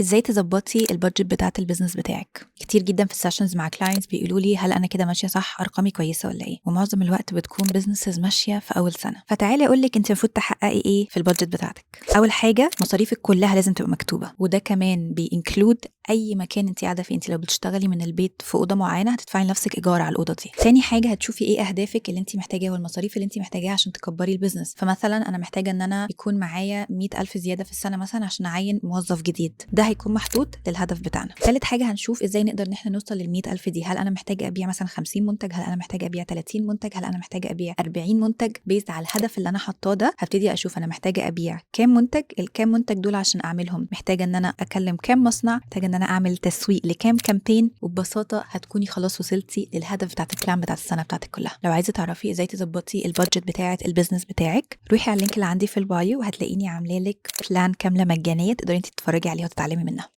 ازاي تظبطي البادجت بتاعه البيزنس بتاعك؟ كتير جدا في السيشنز مع كلاينتس بيقولوا لي هل انا كده ماشيه صح، ارقامي كويسه ولا ايه؟ ومعظم الوقت بتكون بيزنسز ماشيه في اول سنه. فتعالي اقول لك انت المفروض تحققي ايه في البادجت بتاعتك. اول حاجه مصاريفك كلها لازم تبقى مكتوبه، وده كمان بينكلود اي مكان انت قاعده فيه. انت لو بتشتغلي من البيت في اوضه معينه هتدفعي لنفسك ايجار على الاوضه دي. تاني حاجه هتشوفي ايه اهدافك اللي انت محتاجاها والمصاريف اللي انت محتاجاها عشان تكبري البيزنس. فمثلا انا محتاجه ان انا يكون معايا 100,000 زياده في السنه مثلا عشان اعين موظف جديد، ده هيكون محطوط للهدف بتاعنا. ثالث حاجه هنشوف ازاي نقدر ان احنا نوصل لل100,000 دي. هل انا محتاجه ابيع مثلا 50 منتج؟ هل انا محتاجه ابيع 30 منتج؟ هل انا محتاجه ابيع 40 منتج؟ بيز على الهدف اللي انا حاطاه ده هبتدي اشوف انا محتاجه ابيع كام منتج، الكام منتج دول عشان اعملهم محتاجه ان انا اكلم كام مصنع، محتاجه ان انا اعمل تسويق لكام كامبين. وببساطه هتكوني خلاص وصلتي للهدف بتاعت البلان بتاعت السنه بتاعتك كلها. لو عايزه تعرفي ازاي تظبطي البادجت بتاعه البيزنس بتاعك، روحي على اللينك اللي عندي في البايو وهتلاقيني عامله لك بلان كامله مجانيه تقدري انت تتفرجي عليها وتتعلمي منها.